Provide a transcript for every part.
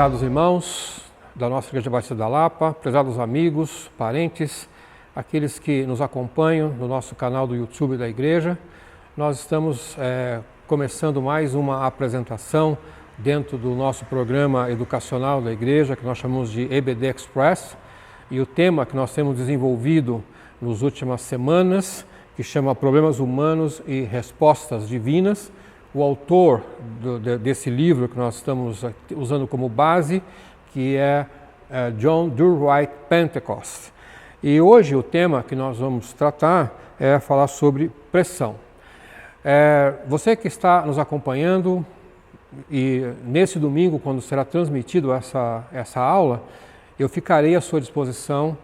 Prezados irmãos da nossa Igreja Batista da Lapa, prezados amigos, parentes, aqueles que nos acompanham no nosso canal do YouTube da Igreja, nós estamos começando mais uma apresentação dentro do nosso programa educacional da Igreja, que nós chamamos de EBD Express, e o tema que nós temos desenvolvido nas últimas semanas, que chama Problemas Humanos e Respostas Divinas. O autor desse livro que nós estamos usando como base, que é John Durwright Pentecost. E hoje o tema que nós vamos tratar é falar sobre pressão. Você que está nos acompanhando, e nesse domingo, quando será transmitido essa aula, eu ficarei à sua disposição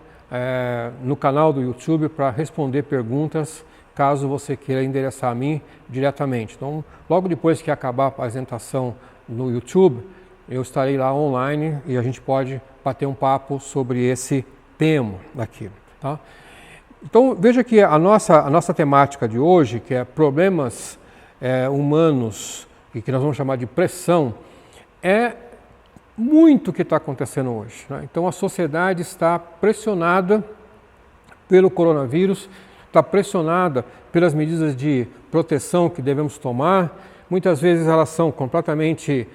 no canal do YouTube para responder perguntas, caso você queira endereçar a mim diretamente. Então, logo depois que acabar a apresentação no YouTube, eu estarei lá online e a gente pode bater um papo sobre esse tema aqui. Tá? Então, veja que a nossa temática de hoje, que é problemas humanos e que nós vamos chamar de pressão, é muito o que está acontecendo hoje. Né? Então, a sociedade está pressionada pelo coronavírus, está pressionada pelas medidas de proteção que devemos tomar. Muitas vezes elas são completamente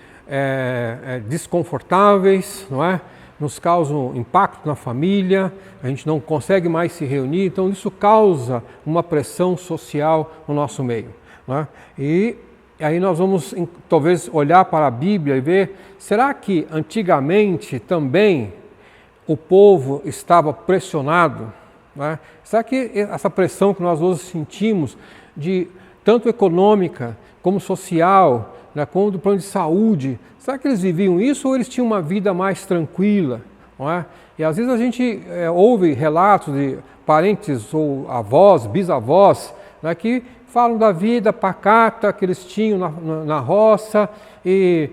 desconfortáveis, não é? Nos causam impacto na família, a gente não consegue mais se reunir, então isso causa uma pressão social no nosso meio. Não é? E aí nós vamos talvez olhar para a Bíblia e ver, será que antigamente também o povo estava pressionado? Né? Será que essa pressão que nós hoje sentimos, de tanto econômica como social, né, como do plano de saúde, será que eles viviam isso ou eles tinham uma vida mais tranquila? Não é? E às vezes a gente ouve relatos de parentes ou avós, bisavós, né, que falam da vida pacata que eles tinham na roça e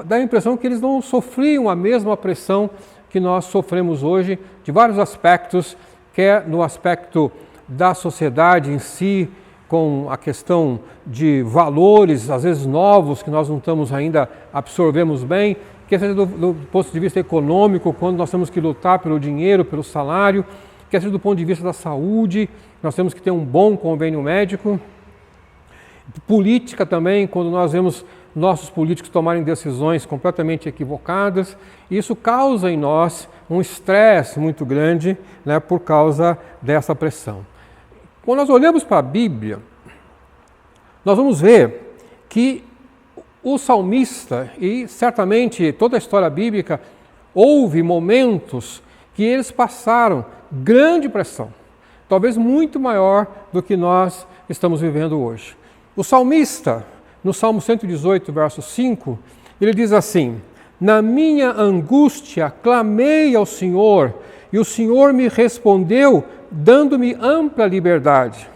dá a impressão que eles não sofriam a mesma pressão que nós sofremos hoje, de vários aspectos, quer no aspecto da sociedade em si, com a questão de valores, às vezes novos, que nós não estamos ainda absorvemos bem, quer seja do ponto de vista econômico, quando nós temos que lutar pelo dinheiro, pelo salário, quer seja do ponto de vista da saúde, nós temos que ter um bom convênio médico. Política também, quando nós vemos nossos políticos tomarem decisões completamente equivocadas, isso causa em nós um estresse muito grande, né, por causa dessa pressão. Quando nós olhamos para a Bíblia, nós vamos ver que o salmista, e certamente toda a história bíblica, houve momentos que eles passaram grande pressão, talvez muito maior do que nós estamos vivendo hoje. O salmista, no Salmo 118, verso 5, ele diz assim: na minha angústia clamei ao Senhor, e o Senhor me respondeu, dando-me ampla liberdade.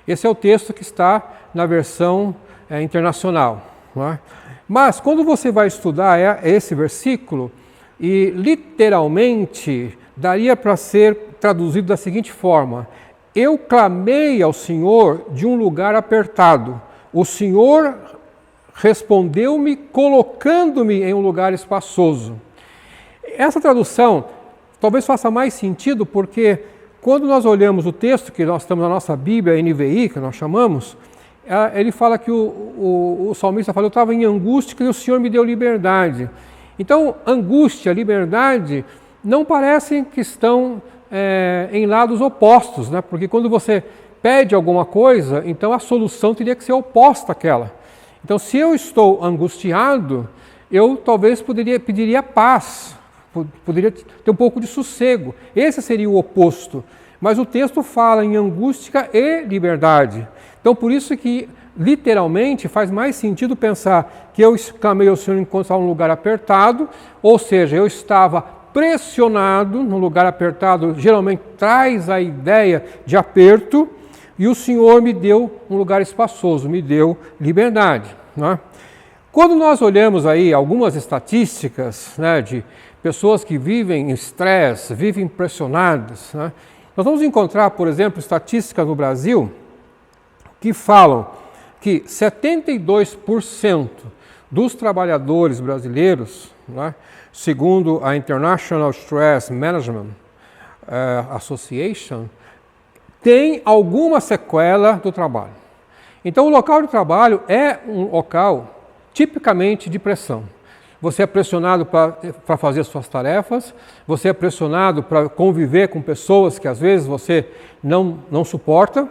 Esse é o texto que está na versão internacional. Não é? Mas quando você vai estudar esse versículo, e literalmente daria para ser traduzido da seguinte forma: eu clamei ao Senhor de um lugar apertado. O Senhor respondeu-me colocando-me em um lugar espaçoso. Essa tradução talvez faça mais sentido porque quando nós olhamos o texto que nós estamos na nossa Bíblia, NVI, que nós chamamos, ele fala que o salmista fala, eu estava em angústia e o Senhor me deu liberdade. Então, angústia, liberdade, não parecem que estão em lados opostos, né? Porque quando você pede alguma coisa, então a solução teria que ser oposta àquela. Então, se eu estou angustiado, eu talvez pediria paz, poderia ter um pouco de sossego. Esse seria o oposto. Mas o texto fala em angústia e liberdade. Então, por isso que, literalmente, faz mais sentido pensar que eu clamei ao Senhor enquanto estava num lugar apertado, ou seja, eu estava pressionado, num lugar apertado, geralmente traz a ideia de aperto, e o Senhor me deu um lugar espaçoso, me deu liberdade. Né? Quando nós olhamos aí algumas estatísticas, né, de pessoas que vivem em estresse, vivem pressionadas, né, nós vamos encontrar, por exemplo, estatísticas no Brasil que falam que 72% dos trabalhadores brasileiros, né, segundo a International Stress Management Association, tem alguma sequela do trabalho. Então, o local de trabalho é um local tipicamente de pressão. Você é pressionado para fazer suas tarefas, você é pressionado para conviver com pessoas que às vezes você não suporta,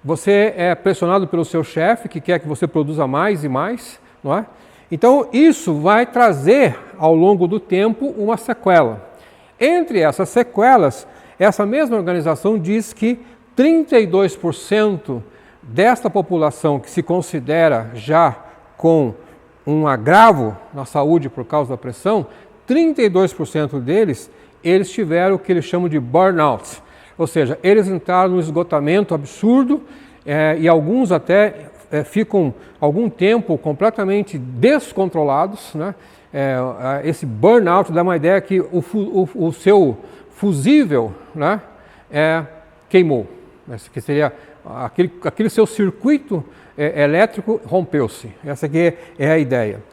você é pressionado pelo seu chefe que quer que você produza mais e mais, não é? Então, isso vai trazer ao longo do tempo uma sequela. Entre essas sequelas, essa mesma organização diz que 32% desta população que se considera já com um agravo na saúde por causa da pressão, 32% deles, eles tiveram o que eles chamam de burnout. Ou seja, eles entraram no esgotamento absurdo e alguns até ficam algum tempo completamente descontrolados, né? Esse burnout dá uma ideia que o seu fusível, né, queimou, né? Que seria aquele seu circuito elétrico rompeu-se. Essa aqui é a ideia.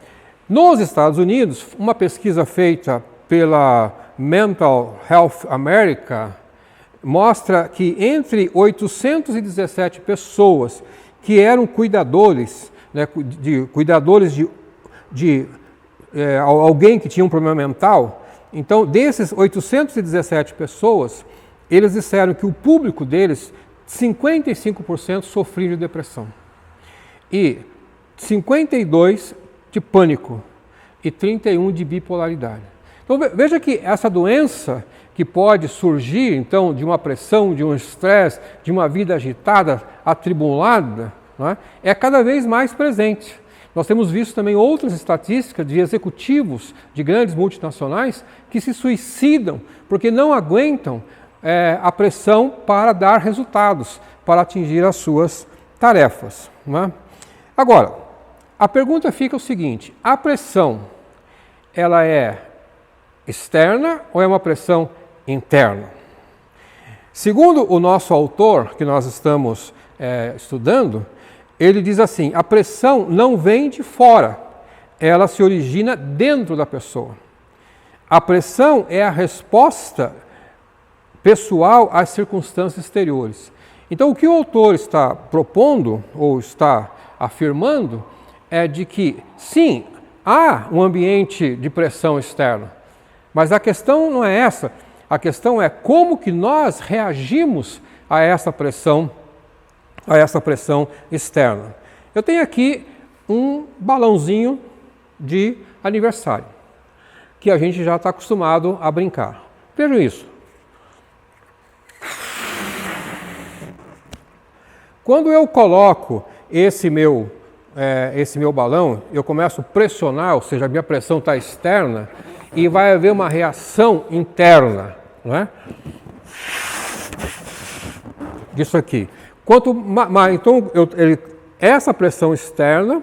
Nos Estados Unidos, uma pesquisa feita pela Mental Health America mostra que entre 817 pessoas que eram cuidadores, né, cuidadores de alguém que tinha um problema mental, então desses 817 pessoas, eles disseram que o público deles, 55% sofriam de depressão e 52% de pânico e 31% de bipolaridade. Então veja que essa doença que pode surgir, então, de uma pressão, de um estresse, de uma vida agitada, atribulada, não é cada vez mais presente. Nós temos visto também outras estatísticas de executivos de grandes multinacionais que se suicidam porque não aguentam a pressão para dar resultados, para atingir as suas tarefas. Não é? Agora, a pergunta fica o seguinte: a pressão, ela é externa ou é uma pressão interna? Segundo o nosso autor, que nós estamos estudando, ele diz assim: a pressão não vem de fora, ela se origina dentro da pessoa. A pressão é a resposta pessoal às circunstâncias exteriores. Então, o que o autor está propondo, ou está afirmando, é de que, sim, há um ambiente de pressão externa, mas a questão não é essa. A questão é como que nós reagimos a essa pressão externa. Eu tenho aqui um balãozinho de aniversário, que a gente já está acostumado a brincar. Vejam isso. Quando eu coloco esse meu balão, eu começo a pressionar, ou seja, a minha pressão está externa, e vai haver uma reação interna, não é? Disso aqui. Então, essa pressão externa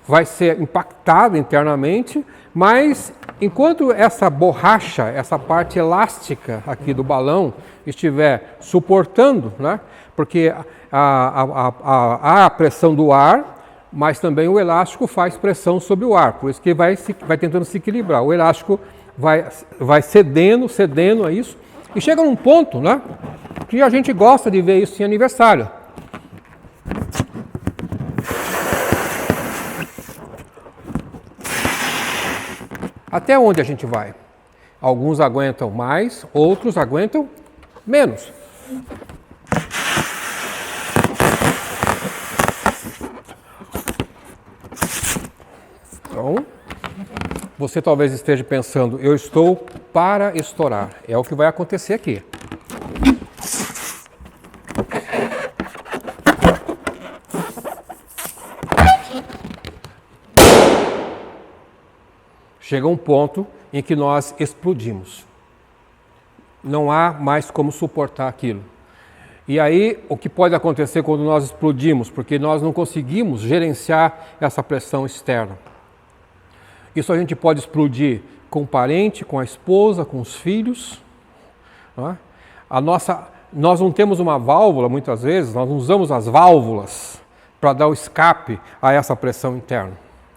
vai ser impactada internamente, mas enquanto essa borracha, essa parte elástica aqui do balão estiver suportando, né? Porque há a pressão do ar, mas também o elástico faz pressão sobre o ar, por isso que vai tentando se equilibrar. O elástico vai cedendo a isso, e chega num ponto, né, que a gente gosta de ver isso em aniversário. Até onde a gente vai? Alguns aguentam mais, outros aguentam menos. Então, você talvez esteja pensando, eu estou para estourar. É o que vai acontecer aqui. Chega um ponto em que nós explodimos. Não há mais como suportar aquilo. E aí, o que pode acontecer quando nós explodimos? Porque nós não conseguimos gerenciar essa pressão externa. Isso a gente pode explodir com o parente, com a esposa, com os filhos. Não é? Nós não temos uma válvula, muitas vezes, nós não usamos as válvulas para dar o escape a essa pressão interna.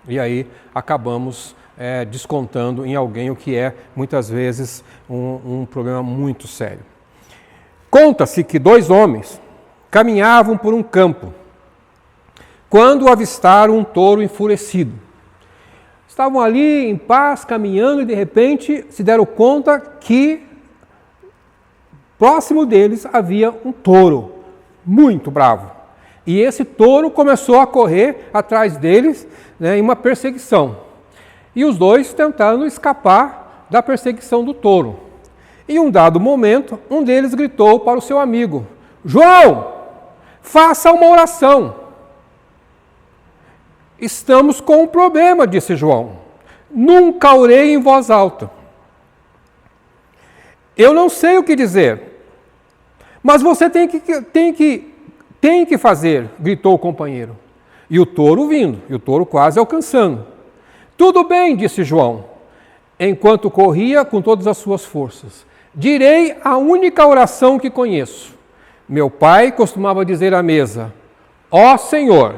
E aí acabamos descontando em alguém, o que é muitas vezes um problema muito sério. Conta-se que 2 homens caminhavam por um campo quando avistaram um touro enfurecido. Estavam ali em paz, caminhando, e de repente se deram conta que próximo deles havia um touro muito bravo. E esse touro começou a correr atrás deles, em uma perseguição. E os 2 tentando escapar da perseguição do touro. Em um dado momento, um deles gritou para o seu amigo: João, faça uma oração. Estamos com um problema, disse João. Nunca orei em voz alta. Eu não sei o que dizer, mas você tem que fazer, gritou o companheiro. E o touro vindo, e o touro quase alcançando. Tudo bem, disse João, enquanto corria com todas as suas forças. Direi a única oração que conheço. Meu pai costumava dizer à mesa: Ó Senhor,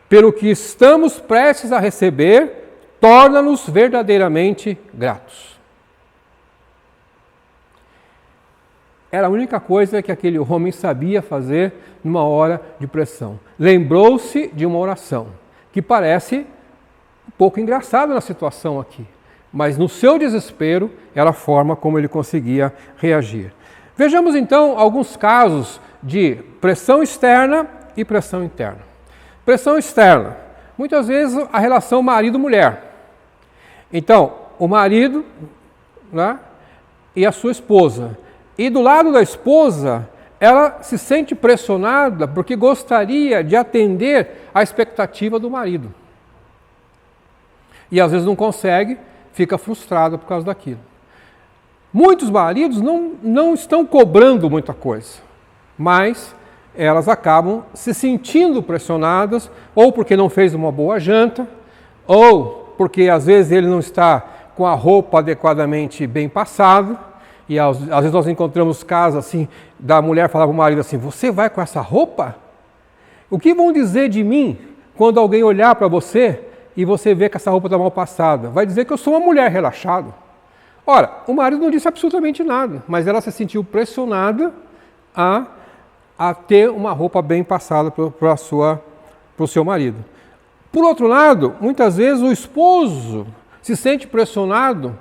pelo que estamos prestes a receber, torna-nos verdadeiramente gratos. Era a única coisa que aquele homem sabia fazer numa hora de pressão. Lembrou-se de uma oração, que parece um pouco engraçada na situação aqui, mas no seu desespero era a forma como ele conseguia reagir. Vejamos então alguns casos de pressão externa e pressão interna. Pressão externa, muitas vezes a relação marido-mulher. Então, o marido, e a sua esposa. E do lado da esposa, ela se sente pressionada porque gostaria de atender à expectativa do marido. E às vezes não consegue, fica frustrada por causa daquilo. Muitos maridos não estão cobrando muita coisa, mas elas acabam se sentindo pressionadas, ou porque não fez uma boa janta, ou porque às vezes ele não está com a roupa adequadamente bem passada. E às vezes nós encontramos casos assim, da mulher falar para o marido assim: você vai com essa roupa? O que vão dizer de mim quando alguém olhar para você e você ver que essa roupa está mal passada? Vai dizer que eu sou uma mulher relaxada. Ora, o marido não disse absolutamente nada, mas ela se sentiu pressionada a ter uma roupa bem passada para o seu marido. Por outro lado, muitas vezes o esposo se sente pressionado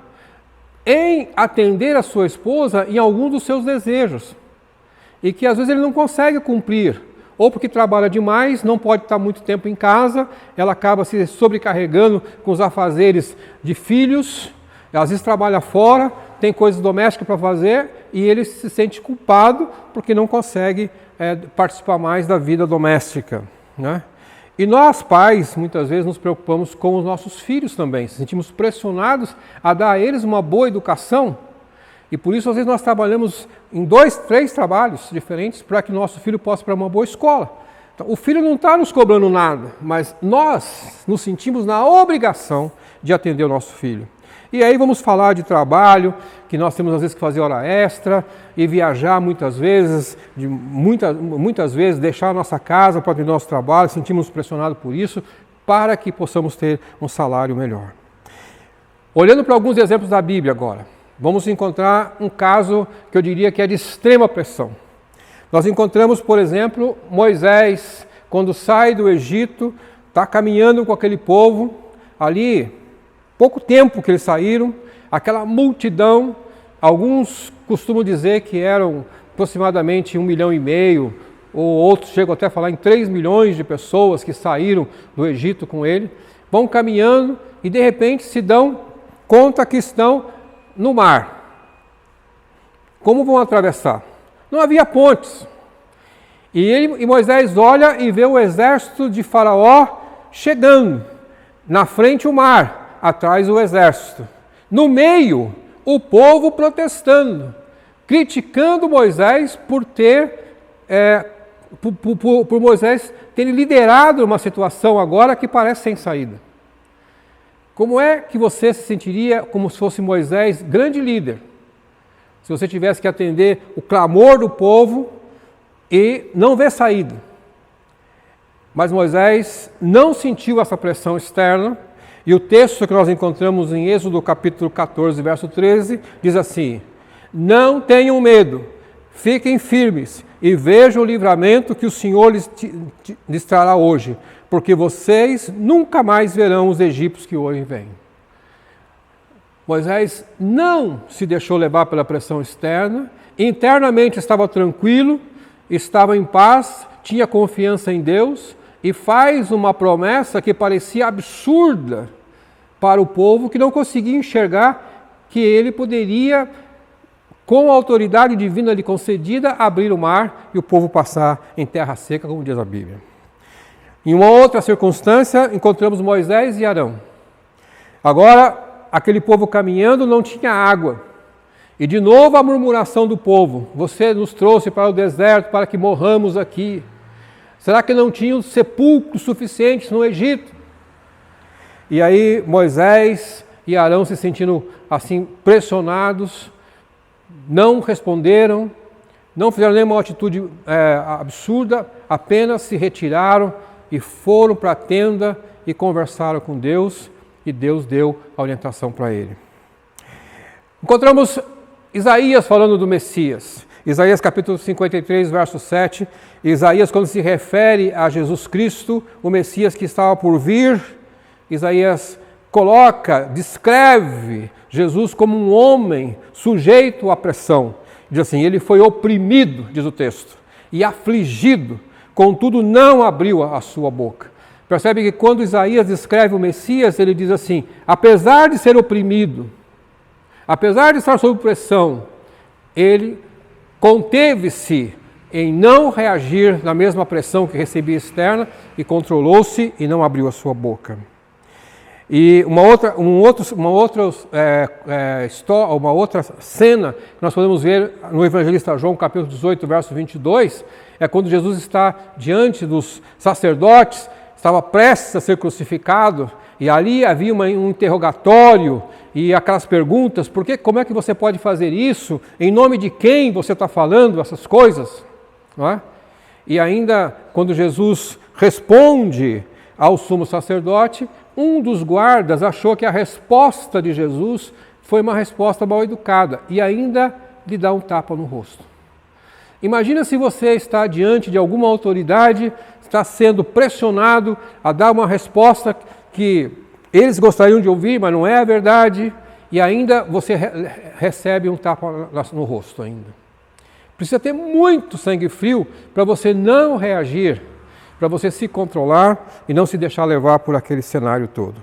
em atender a sua esposa em algum dos seus desejos, e que às vezes ele não consegue cumprir, ou porque trabalha demais, não pode estar muito tempo em casa, ela acaba se sobrecarregando com os afazeres de filhos, às vezes trabalha fora, tem coisas domésticas para fazer, e ele se sente culpado porque não consegue participar mais da vida doméstica, né? E nós, pais, muitas vezes nos preocupamos com os nossos filhos também, se sentimos pressionados a dar a eles uma boa educação, e por isso às vezes nós trabalhamos em 2, 3 trabalhos diferentes para que nosso filho possa ir para uma boa escola. Então, o filho não está nos cobrando nada, mas nós nos sentimos na obrigação de atender o nosso filho. E aí vamos falar de trabalho, que nós temos às vezes que fazer hora extra e viajar muitas vezes, muitas vezes deixar a nossa casa para atender o nosso trabalho, sentimos pressionados por isso, para que possamos ter um salário melhor. Olhando para alguns exemplos da Bíblia agora, vamos encontrar um caso que eu diria que é de extrema pressão. Nós encontramos, por exemplo, Moisés, quando sai do Egito, está caminhando com aquele povo, ali, pouco tempo que eles saíram, aquela multidão, alguns costumam dizer que eram aproximadamente 1,5 milhão, ou outros chegam até a falar em 3 milhões de pessoas que saíram do Egito com ele, vão caminhando e de repente se dão conta que estão no mar. Como vão atravessar? Não havia pontes. E Moisés olha e vê o exército de Faraó chegando. Na frente o mar, atrás o exército. No meio, o povo protestando, criticando Moisés por Moisés ter liderado uma situação agora que parece sem saída. Como é que você se sentiria como se fosse Moisés, grande líder, se você tivesse que atender o clamor do povo e não ver saída? Mas Moisés não sentiu essa pressão externa, E o texto que nós encontramos em Êxodo capítulo 14, verso 13, diz assim: não tenham medo, fiquem firmes e vejam o livramento que o Senhor lhes trará hoje, porque vocês nunca mais verão os egípcios que hoje vêm. Moisés não se deixou levar pela pressão externa, internamente estava tranquilo, estava em paz, tinha confiança em Deus e faz uma promessa que parecia absurda para o povo que não conseguia enxergar que ele poderia, com a autoridade divina lhe concedida, abrir o mar e o povo passar em terra seca, como diz a Bíblia. Em uma outra circunstância, encontramos Moisés e Arão. Agora, aquele povo caminhando não tinha água. E de novo a murmuração do povo: você nos trouxe para o deserto para que morramos aqui. Será que não tinham sepulcros suficientes no Egito? E aí Moisés e Arão, se sentindo assim pressionados, não responderam, não fizeram nenhuma atitude absurda, apenas se retiraram e foram para a tenda e conversaram com Deus, e Deus deu a orientação para ele. Encontramos Isaías falando do Messias. Isaías capítulo 53, verso 7. Isaías, quando se refere a Jesus Cristo, o Messias que estava por vir, Isaías descreve Jesus como um homem sujeito à pressão. Diz assim: ele foi oprimido, diz o texto, e afligido, contudo não abriu a sua boca. Percebe que quando Isaías descreve o Messias, ele diz assim: apesar de ser oprimido, apesar de estar sob pressão, ele conteve-se em não reagir na mesma pressão que recebia externa e controlou-se e não abriu a sua boca. E uma outra cena que nós podemos ver no Evangelista João, capítulo 18, verso 22, é quando Jesus está diante dos sacerdotes, estava prestes a ser crucificado, e ali havia um interrogatório e aquelas perguntas: como é que você pode fazer isso? Em nome de quem você está falando essas coisas? Não é? E ainda quando Jesus responde ao sumo sacerdote, um dos guardas achou que a resposta de Jesus foi uma resposta mal educada e ainda lhe dá um tapa no rosto. Imagina se você está diante de alguma autoridade, está sendo pressionado a dar uma resposta que eles gostariam de ouvir, mas não é a verdade, e ainda você recebe um tapa no rosto ainda. Precisa ter muito sangue frio para você não reagir, para você se controlar e não se deixar levar por aquele cenário todo.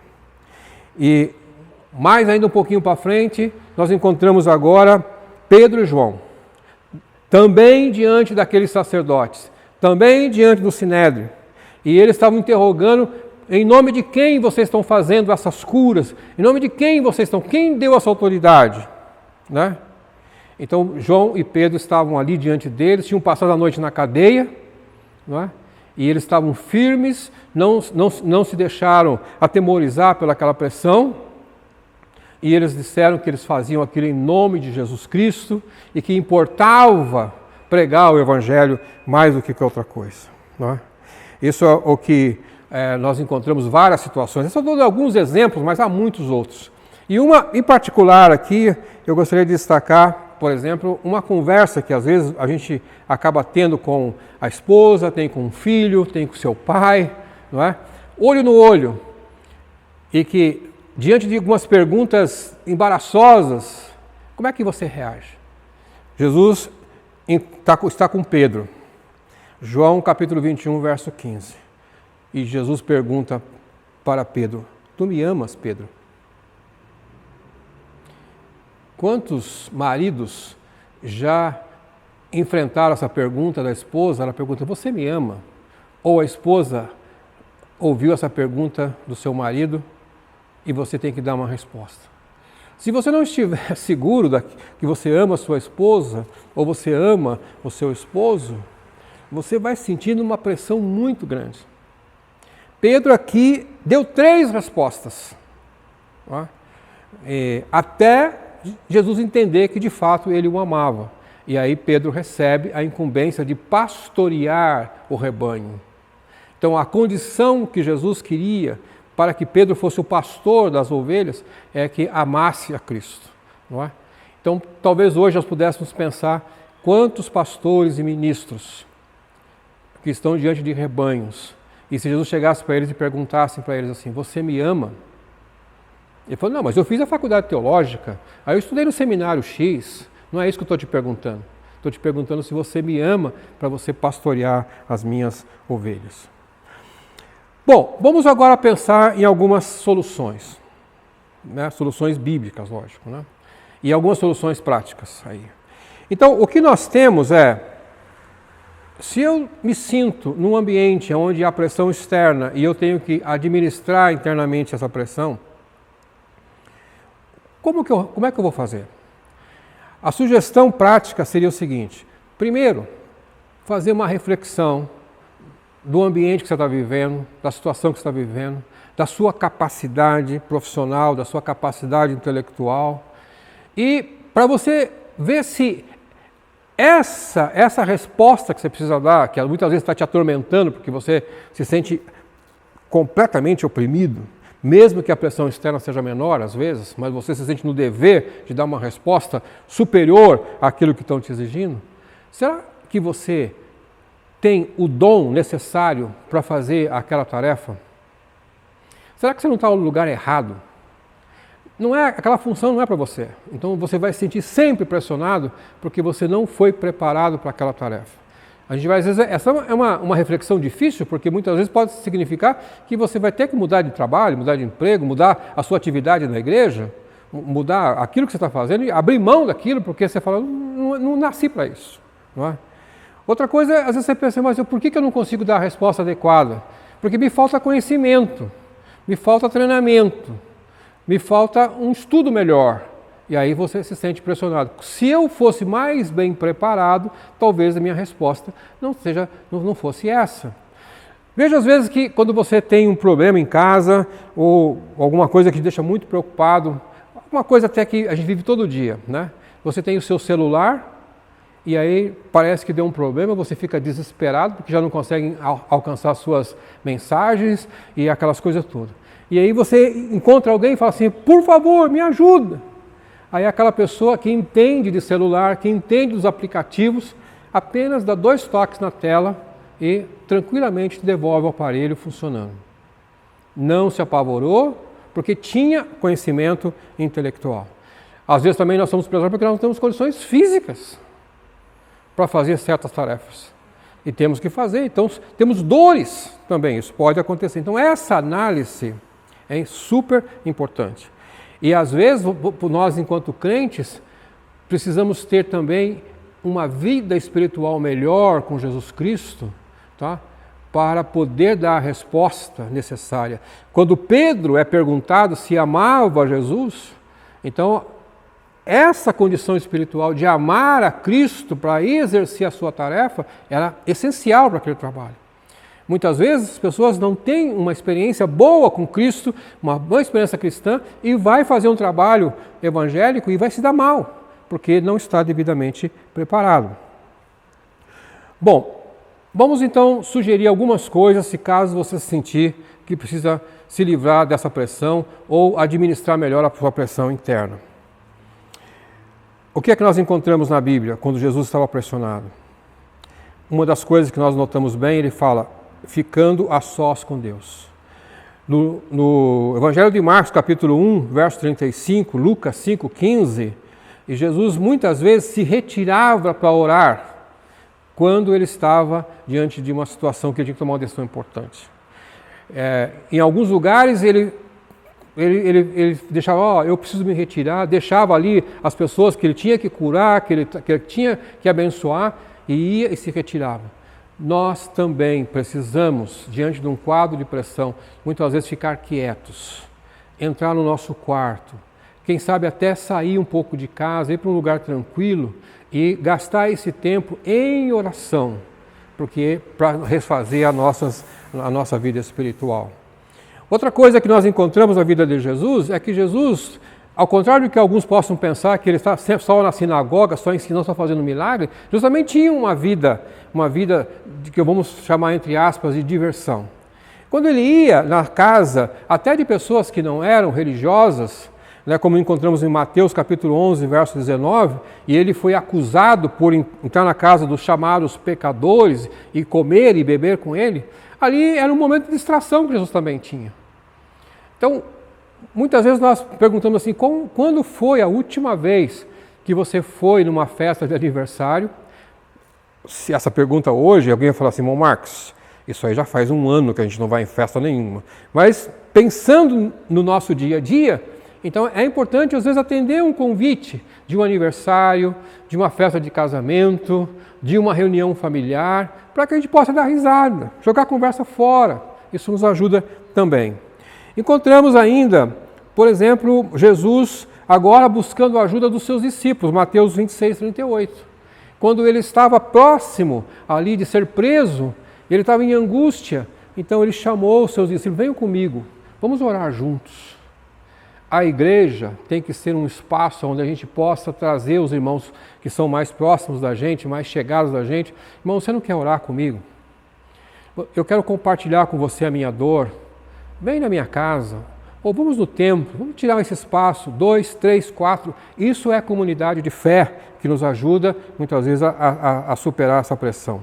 E mais ainda um pouquinho para frente, nós encontramos agora Pedro e João, também diante daqueles sacerdotes, também diante do Sinédrio, e eles estavam interrogando: em nome de quem vocês estão fazendo essas curas? Em nome de quem vocês estão? Quem deu essa autoridade? Né? Então João e Pedro estavam ali diante deles, tinham passado a noite na cadeia, não é? E eles estavam firmes, não se deixaram atemorizar pelaquela pressão, e eles disseram que eles faziam aquilo em nome de Jesus Cristo e que importava pregar o Evangelho mais do que outra coisa. Não é? Isso é o que nós encontramos várias situações. Eu só dou alguns exemplos, mas há muitos outros. E uma em particular aqui, eu gostaria de destacar, por exemplo, uma conversa que às vezes a gente acaba tendo com a esposa, tem com o filho, tem com o seu pai, não é? Olho no olho. E que, diante de algumas perguntas embaraçosas, como é que você reage? Jesus está com Pedro. João capítulo 21, verso 15. E Jesus pergunta para Pedro: tu me amas, Pedro? Quantos maridos já enfrentaram essa pergunta da esposa? Ela pergunta: você me ama? Ou a esposa ouviu essa pergunta do seu marido e você tem que dar uma resposta. Se você não estiver seguro que você ama a sua esposa ou você ama o seu esposo, você vai sentindo uma pressão muito grande. Pedro aqui deu 3 respostas, não é? Até Jesus entender que de fato ele o amava. E aí Pedro recebe a incumbência de pastorear o rebanho. Então a condição que Jesus queria para que Pedro fosse o pastor das ovelhas, é que amasse a Cristo, não é? Então, talvez hoje nós pudéssemos pensar quantos pastores e ministros que estão diante de rebanhos, e se Jesus chegasse para eles e perguntasse para eles assim, você me ama? Ele falou, não, mas eu fiz a faculdade teológica, aí eu estudei no seminário X, não é isso que eu estou te perguntando. Estou te perguntando se você me ama para você pastorear as minhas ovelhas. Bom, vamos agora pensar em algumas soluções, né? Soluções bíblicas, lógico, né? E algumas soluções práticas aí. Então, o que nós temos é, se eu me sinto num ambiente onde há pressão externa e eu tenho que administrar internamente essa pressão, como é que eu vou fazer? A sugestão prática seria o seguinte, primeiro, fazer uma reflexão do ambiente que você está vivendo, da situação que você está vivendo, da sua capacidade profissional, da sua capacidade intelectual, e para você ver se essa resposta que você precisa dar, que muitas vezes está te atormentando porque você se sente completamente oprimido, mesmo que a pressão externa seja menor às vezes, mas você se sente no dever de dar uma resposta superior àquilo que estão te exigindo, será que você tem o dom necessário para fazer aquela tarefa? Será que você não está no lugar errado? Aquela função não é para você. Então você vai se sentir sempre pressionado porque você não foi preparado para aquela tarefa. A gente vai, às vezes, essa é uma reflexão difícil, porque muitas vezes pode significar que você vai ter que mudar de trabalho, mudar de emprego, mudar a sua atividade na igreja, mudar aquilo que você está fazendo e abrir mão daquilo, porque você fala, não nasci para isso. Não é? Outra coisa, às vezes você pensa, mas por que eu não consigo dar a resposta adequada? Porque me falta conhecimento, me falta treinamento, me falta um estudo melhor. E aí você se sente pressionado. Se eu fosse mais bem preparado, talvez a minha resposta não fosse essa. Veja às vezes que quando você tem um problema em casa, ou alguma coisa que te deixa muito preocupado, uma coisa até que a gente vive todo dia, né? Você tem o seu celular, e aí parece que deu um problema, você fica desesperado, porque já não consegue alcançar suas mensagens e aquelas coisas todas. E aí você encontra alguém e fala assim, por favor, me ajuda. Aí aquela pessoa que entende de celular, que entende dos aplicativos, apenas dá 2 toques na tela e tranquilamente devolve o aparelho funcionando. Não se apavorou, porque tinha conhecimento intelectual. Às vezes também nós somos pressionados porque nós não temos condições físicas para fazer certas tarefas. E temos que fazer, então temos dores também, isso pode acontecer. Então essa análise é super importante. E às vezes, nós enquanto crentes, precisamos ter também uma vida espiritual melhor com Jesus Cristo, tá? Para poder dar a resposta necessária. Quando Pedro é perguntado se amava Jesus, então essa condição espiritual de amar a Cristo para exercer a sua tarefa era essencial para aquele trabalho. Muitas vezes as pessoas não têm uma experiência boa com Cristo, uma boa experiência cristã, e vai fazer um trabalho evangélico e vai se dar mal, porque não está devidamente preparado. Bom, vamos então sugerir algumas coisas, se caso você sentir que precisa se livrar dessa pressão ou administrar melhor a sua pressão interna. O que é que nós encontramos na Bíblia quando Jesus estava pressionado? Uma das coisas que nós notamos bem, ele fala, ficando a sós com Deus. No Evangelho de Marcos, capítulo 1, verso 35, Lucas 5, 15, e Jesus muitas vezes se retirava para orar quando ele estava diante de uma situação que ele tinha que tomar uma decisão importante. Em alguns lugares ele deixava, eu preciso me retirar, deixava ali as pessoas que ele tinha que curar, que ele tinha que abençoar, e ia e se retirava. Nós também precisamos, diante de um quadro de pressão, muitas vezes ficar quietos, entrar no nosso quarto, quem sabe até sair um pouco de casa, ir para um lugar tranquilo e gastar esse tempo em oração, porque para refazer a nossa vida espiritual. Outra coisa que nós encontramos na vida de Jesus é que Jesus, ao contrário do que alguns possam pensar, que ele está só na sinagoga, só ensinando, só fazendo milagre, Jesus também tinha uma vida de que vamos chamar, entre aspas, de diversão. Quando ele ia na casa, até de pessoas que não eram religiosas, né, como encontramos em Mateus capítulo 11, verso 19, e ele foi acusado por entrar na casa dos chamados pecadores e comer e beber com ele, ali era um momento de distração que Jesus também tinha. Então, muitas vezes nós perguntamos assim, quando foi a última vez que você foi numa festa de aniversário? Se essa pergunta hoje, alguém vai falar assim, irmão Marcos, isso aí já faz um ano que a gente não vai em festa nenhuma. Mas pensando no nosso dia a dia, então é importante às vezes atender um convite de um aniversário, de uma festa de casamento, de uma reunião familiar, para que a gente possa dar risada, jogar a conversa fora. Isso nos ajuda também. Encontramos ainda, por exemplo, Jesus agora buscando a ajuda dos seus discípulos, Mateus 26, 38. Quando ele estava próximo ali de ser preso, ele estava em angústia, então ele chamou os seus discípulos, venham comigo, vamos orar juntos. A igreja tem que ser um espaço onde a gente possa trazer os irmãos que são mais próximos da gente, mais chegados da gente. Irmão, você não quer orar comigo? Eu quero compartilhar com você a minha dor. Vem na minha casa, ou vamos no templo, vamos tirar esse espaço, 2, 3, 4. Isso é a comunidade de fé que nos ajuda, muitas vezes, a superar essa pressão.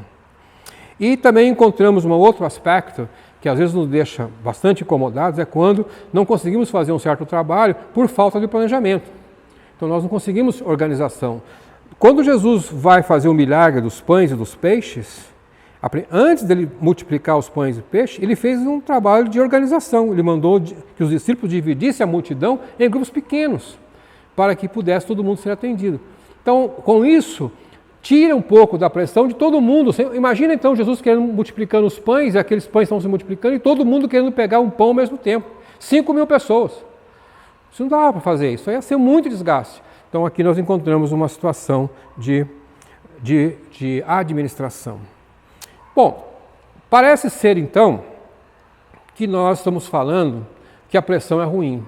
E também encontramos um outro aspecto que às vezes nos deixa bastante incomodados, é quando não conseguimos fazer um certo trabalho por falta de planejamento. Então nós não conseguimos organização. Quando Jesus vai fazer o milagre dos pães e dos peixes, antes dele multiplicar os pães e peixes, ele fez um trabalho de organização. Ele mandou que os discípulos dividissem a multidão em grupos pequenos, para que pudesse todo mundo ser atendido. Então, com isso, tira um pouco da pressão de todo mundo. Imagina então Jesus querendo multiplicando os pães, e aqueles pães estão se multiplicando, e todo mundo querendo pegar um pão ao mesmo tempo. 5.000 pessoas. Isso não dava para fazer, isso ia ser muito desgaste. Então aqui nós encontramos uma situação de administração. Bom, parece ser então que nós estamos falando que a pressão é ruim.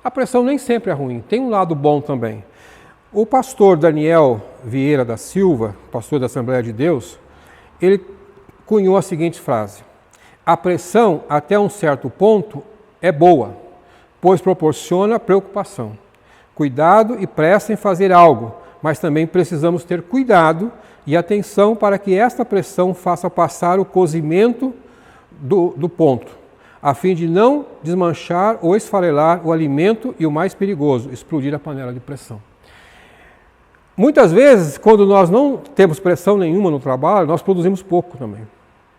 A pressão nem sempre é ruim, tem um lado bom também. O pastor Daniel Vieira da Silva, pastor da Assembleia de Deus, ele cunhou a seguinte frase: a pressão até um certo ponto é boa, pois proporciona preocupação. Cuidado e pressa em fazer algo, mas também precisamos ter cuidado e atenção para que esta pressão faça passar o cozimento do ponto, a fim de não desmanchar ou esfarelar o alimento e, o mais perigoso, explodir a panela de pressão. Muitas vezes, quando nós não temos pressão nenhuma no trabalho, nós produzimos pouco também.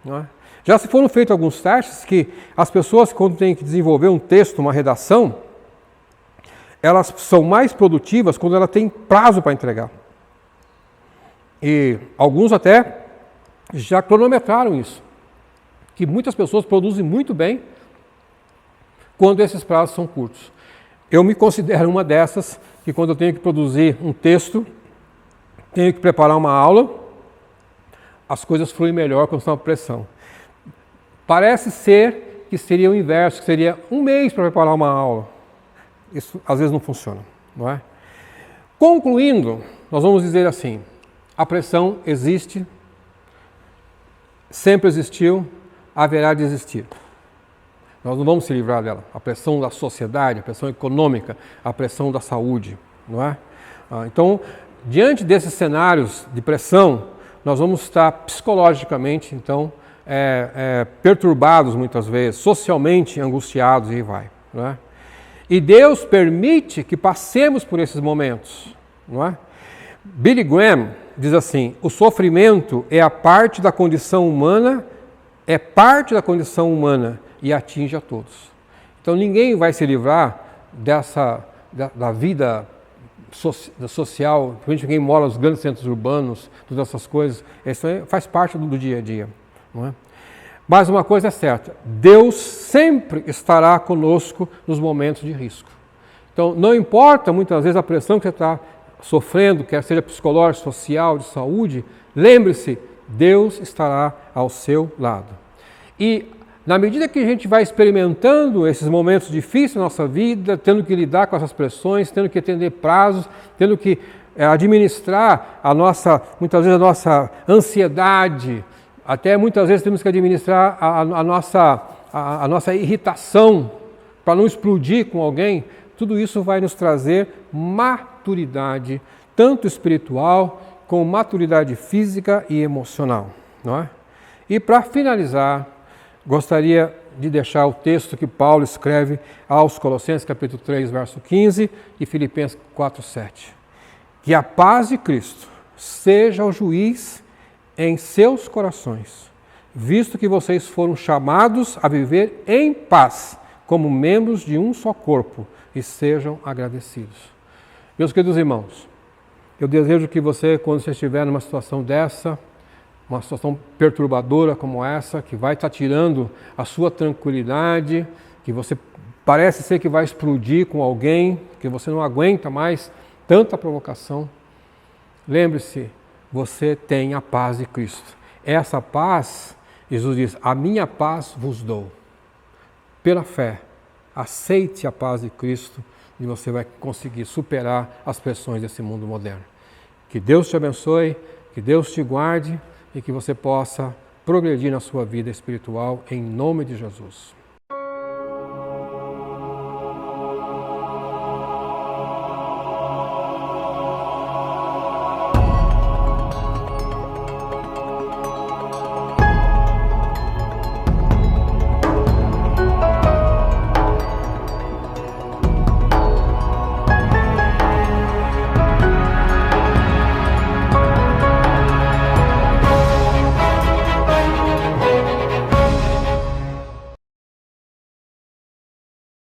Não é? Já se foram feitos alguns testes que as pessoas, quando têm que desenvolver um texto, uma redação, elas são mais produtivas quando elas têm prazo para entregar. E alguns até já cronometraram isso, que muitas pessoas produzem muito bem quando esses prazos são curtos. Eu me considero uma dessas, que quando eu tenho que produzir um texto, tenho que preparar uma aula, as coisas fluem melhor quando estão à pressão. Parece ser que seria o inverso, que seria um mês para preparar uma aula. Isso às vezes não funciona, não é? Concluindo, nós vamos dizer assim: a pressão existe, sempre existiu, haverá de existir. Nós não vamos se livrar dela. A pressão da sociedade, a pressão econômica, a pressão da saúde, não é? Então, diante desses cenários de pressão, nós vamos estar psicologicamente, então, perturbados muitas vezes, socialmente angustiados e vai, não é? E Deus permite que passemos por esses momentos, não é? Billy Graham diz assim: o sofrimento é parte da condição humana e atinge a todos. Então ninguém vai se livrar da vida social, principalmente quem mora nos grandes centros urbanos, todas essas coisas, isso faz parte do dia a dia, não é? Mas uma coisa é certa: Deus sempre estará conosco nos momentos de risco. Então, não importa muitas vezes a pressão que você está sofrendo, quer seja psicológica, social, de saúde, lembre-se, Deus estará ao seu lado. E na medida que a gente vai experimentando esses momentos difíceis na nossa vida, tendo que lidar com essas pressões, tendo que atender prazos, tendo que administrar muitas vezes a nossa ansiedade, até muitas vezes temos que administrar a nossa a nossa irritação, para não explodir com alguém, tudo isso vai nos trazer maturidade, tanto espiritual como maturidade física e emocional. Não é? E para finalizar, gostaria de deixar o texto que Paulo escreve aos Colossenses, capítulo 3, verso 15 e Filipenses 4, 7. Que a paz de Cristo seja o juiz em seus corações, visto que vocês foram chamados a viver em paz, como membros de um só corpo, e sejam agradecidos. Meus queridos irmãos, eu desejo que você, quando você estiver numa situação dessa, uma situação perturbadora como essa, que vai estar tirando a sua tranquilidade, que você parece ser que vai explodir com alguém, que você não aguenta mais tanta provocação, lembre-se, você tem a paz de Cristo. Essa paz, Jesus diz, a minha paz vos dou. Pela fé, aceite a paz de Cristo e você vai conseguir superar as pressões desse mundo moderno. Que Deus te abençoe, que Deus te guarde e que você possa progredir na sua vida espiritual em nome de Jesus.